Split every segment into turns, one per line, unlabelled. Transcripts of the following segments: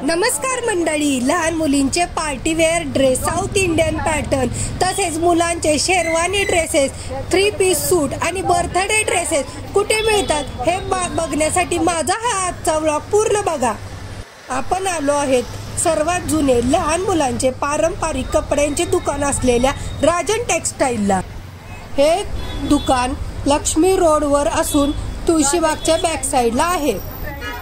नमस्कार मंडळी, लहान मुलींचे party wear dress, south Indian pattern, तसेच मुलांचे शेरवानी ड्रेसेस, 3 पीस सूट आणि बर्थडे ड्रेसेस कुठे मिळतात हे बघण्यासाठी माझा हा आजचा व्लॉग पूर्ण बघा। आपण आलो आहेत सर्वात जुने लहान मुलांचे पारंपरिक कपड्यांचे दुकान असलेल्या राजन टेक्सटाईलला। हे दुकान लक्ष्मी रोडवर असून तुळशीबागच्या बॅक साईडला आहे।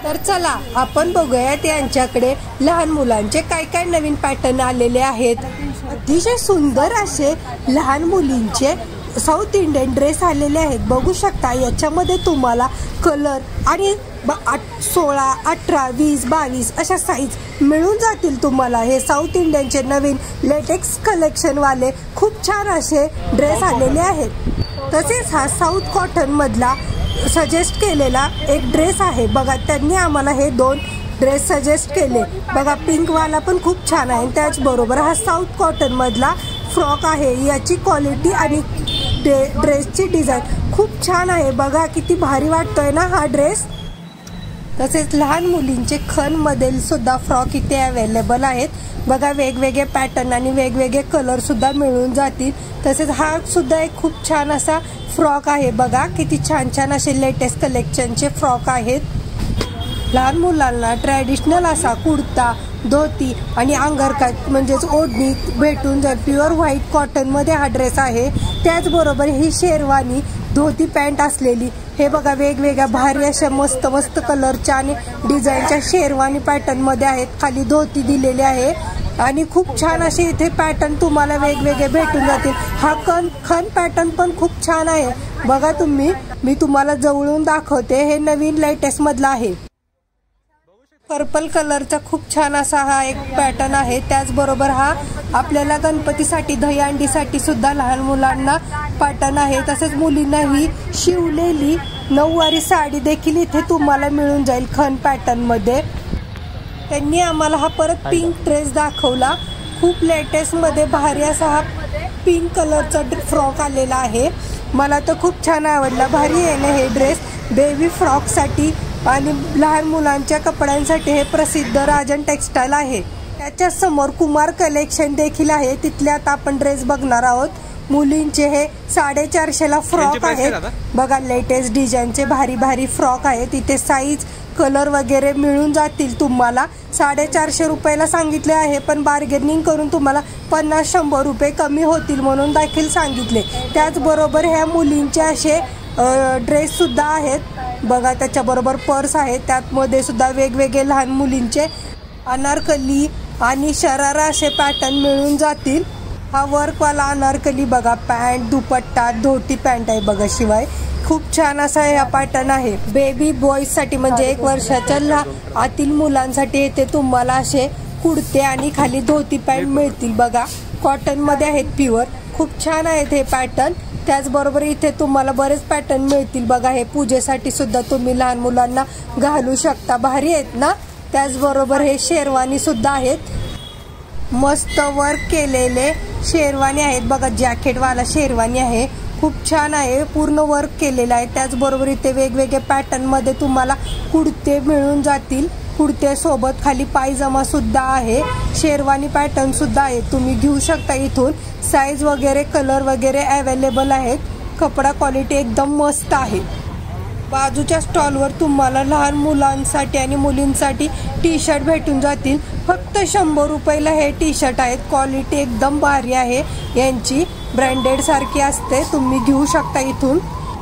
तर चला आपण बघूयात यांच्याकडे लहान मुलांचे काय काय नवीन पॅटर्न आलेले आहेत। अतिशय सुंदर असे लहान मुलींचे साऊथ इंडियन ड्रेस आलेले आहेत। बघू शकता याच्यामध्ये तुम्हाला कलर आणि 16, 18, 20, 22 अशा साईज मिळून जातील तुम्हाला। हे साऊथ इंडियनचे नवीन लेटेक्स कलेक्शन वाले खूप छान असे ड्रेस आलेले आहेत। तसेच हा साऊथ कॉटन मधला सजेस्ट केलेला एक ड्रेस आहे बघा। त्यांनी आम्हाला हे 2 ड्रेस सजेस्ट केले बघा। पिंक वाला पण खूप छान आहे, त्याचबरोबर हा साऊथ कॉटन मधला फ्रॉक आहे। याची क्वालिटी आणि ड्रेसची डिझाईन खूप छान आहे बघा, किती भारी वाटतोय ना हा ड्रेस। तसेच लहान मुलींचे खण मध्ये सुद्धा फ्रॉक इथे अवेलेबल आहेत बघा। वेगवेगळे पॅटर्न आणि वेगवेगळे कलर सुद्धा मिळून जातील। तसेच हा सुद्धा एक खूप छान असा फ्रॉक आहे बघा, किती छान छान असे लेटेस्ट कलेक्शनचे फ्रॉक आहेत। लहान मुलांना ट्रॅडिशनल असा कुर्ता, धोती आणि अंगरखा म्हणजेच ओढणी भेटून जाईल। प्युअर व्हाईट कॉटन मध्ये हा ड्रेस आहे। त्याचबरोबर ही शेरवानी धोती पॅन्ट असलेली हे बघा, वेगवेगळ्या भारी अशा मस्त मस्त कलरच्या आणि डिझाईनच्या शेरवानी पॅटर्न मध्ये आहेत। खाली धोती दिलेली आहे आणि खूप छान असे इथे पॅटर्न तुम्हाला वेगवेगळे भेटून जातील। हा खण पॅटर्न पण खूप छान आहे बघा तुम्ही, मी तुम्हाला जवळून दाखवते। हे नवीन लेटेस्ट मधला आहे। पर्पल कलरचा खूप छान असा हा एक पॅटर्न आहे। त्याचबरोबर हा आपल्याला गणपतीसाठी दहीहंडीसाठी सुद्धा लहान मुलांना पॅटर्न आहे। तसेच मुलींना ही शिवलेली नऊवारी साडी देखील इथे तुम्हाला मिळून जाईल खण पॅटर्न मध्ये। त्यांनी आम्हाला हा परत पिंक ड्रेस दाखवला, खूप लेटेस्ट मध्ये भारी असा हा पिंक कलरचा फ्रॉक आलेला आहे। मला तर खूप छान आवडला, भारी आहे ना हे ड्रेस। बेबी फ्रॉक साठी आणि लहान मुलांच्या कपड्यांसाठी हे प्रसिद्ध राजन टेक्सटाईल आहे। त्याच्या समोर कुमार कलेक्शन देखील आहे, तिथल्यात आपण ड्रेस बघणार आहोत। मुलींचे हे 450 ला फ्रॉक आहेत बघा, लेटेस्ट डिझाईनचे भारी भारी फ्रॉक आहेत। इथे साईज कलर वगैरे मिळून जातील तुम्हाला। 450 रुपयाला सांगितले आहे, पण बार्गेनिंग करून तुम्हाला 50-100 रुपये कमी होतील म्हणून देखील सांगितले। त्याचबरोबर ह्या मुलींचे असे ड्रेस सुद्धा आहेत बघा, त्याच्याबरोबर पर्स आहे। त्यामध्ये सुद्धा वेगवेगळे लहान मुलींचे अनारकली आणि शरारा असे पॅटर्न मिळून जातील। हा वर्कवाला अनारकली बघा, पॅन्ट, दुपट्टा, धोती पॅन्ट आहे बघा। शिवाय खूप छान असा हा पॅटर्न आहे बेबी बॉयज साठी, म्हणजे 1 वर्षाच्या आतील मुलांसाठी। इथे तुम्हाला असे कुर्ते आणि खाली धोती पॅन्ट मिळतील बघा, कॉटन मध्ये आहेत, प्युअर। खूप छान आहेत हे पॅटर्न। त्याचबरोबर इथे तुम्हाला बरेच पॅटर्न मिळतील बघा। हे पूजेसाठी सुद्धा तुम्ही लहान मुलांना घालू शकता, भारी आहेत ना। त्याचबरोबर हे शेरवानी सुद्धा आहेत, मस्त वर्क केलेले शेरवानी आहेत बघा। जॅकेटवाला शेरवानी आहे, खूप छान आहे, पूर्ण वर्क केलेला आहे। त्याचबरोबर इथे वेगवेगळे पॅटर्न मध्ये तुम्हाला कुर्ते मिळून जातील। कुर्ते सोबत खाली पायजमा सुद्धा आहे, शेरवानी पॅटर्न सुद्धा आहे, तुम्ही घेऊ शकता इथून। साईज वगैरे कलर वगैरे अवेलेबल आहेत। कपडा क्वालिटी एकदम मस्त आहे। बाजूच्या स्टॉलवर तुम्हाला लहान मुलांसाठी आणि मुलींसाठी टी शर्ट भेटून जातील। फक्त 100 रुपयाला हे टी शर्ट आहेत, क्वालिटी एकदम भारी आहे यांची, ब्रँडेड सारखी असते, तुम्ही घेऊ शकता इथून।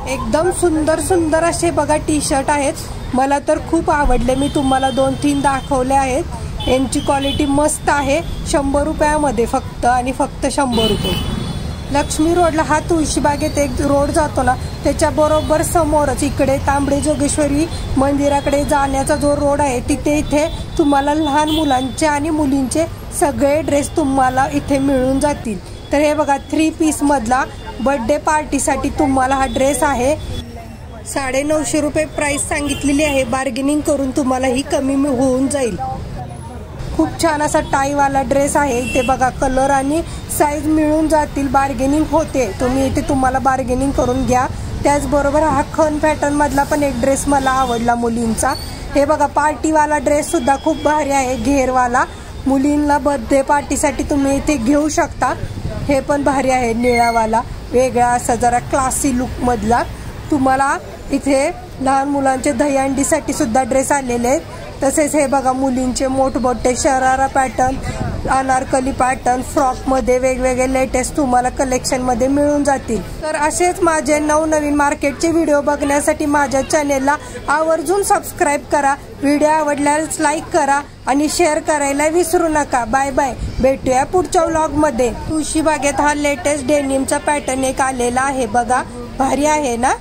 एकदम सुंदर सुंदर असे बघा टी शर्ट आहेत, मला तर खूप आवडले। मी तुम्हाला 2-3 दाखवले आहेत। यांची क्वालिटी मस्त आहे। 100 रुपयामध्ये फक्त आणि फक्त 100 रुपये। लक्ष्मी रोडला हा तुळशीबागेत एक रोड जातो ना, त्याच्या बरोबर समोरच इकडे तांबडे जोगेश्वरी मंदिराकडे जाण्याचा जो रोड आहे, इथे तुम्हाला लहान मुलांचे आणि मुलींचे सगळे ड्रेस तुम्हाला इथे मिळून जातील। तर हे बघा, 3 पीस मधला बर्थडे पार्टीसाठी तुम्हाला हा ड्रेस आहे। 950 रुपये प्राइस सांगितलेली आहे, बार्गेनिंग करून तुम्हाला ही कमी होऊन जाईल। खूप छान असा टाई वाला ड्रेस आहे, इथे बघा कलर आणि साईज मिळून जातील, बार्गेनिंग होते, तुम्ही इथे तुम्हाला बार्गेनिंग करून घ्या। त्याचबरोबर हा खण पॅटर्न मधला पण एक ड्रेस मला आवडला मुलींचा, हे बघा पार्टीवाला ड्रेस सुद्धा खूप भारी आहे, घेरवाला. मुलींना बर्थडे पार्टीसाठी तुम्ही इथे घेऊ शकता. हे पण भारी आहे, निळावाला, वेगळा असा जरा क्लासी लुक मधला. तुम्हाला इथे लहान मुलांचे दहीहंडीसाठी सुद्धा ड्रेस आलेले आहेत. तसेच हे बघा मुलींचे मोठमोठे शरारा पॅटर्न, अनारकली पॅटर्न, फ्रॉकमध्ये वेगवेगळे लेटेस्ट तुम्हाला कलेक्शनमध्ये मिळून जातील. तर असेच माझे नवनवीन मार्केटचे व्हिडिओ बघण्यासाठी माझ्या चॅनेलला आवर्जून सबस्क्राईब करा. व्हिडिओ आवडल्यास लाईक करा आणि शेअर करायला विसरू नका. बाय बाय, भेटूया पुढच्या व्लॉगमध्ये. तुळशीबागेत हा लेटेस्ट डेनिमचा पॅटर्न एक आलेला आहे बघा, भारी आहे ना.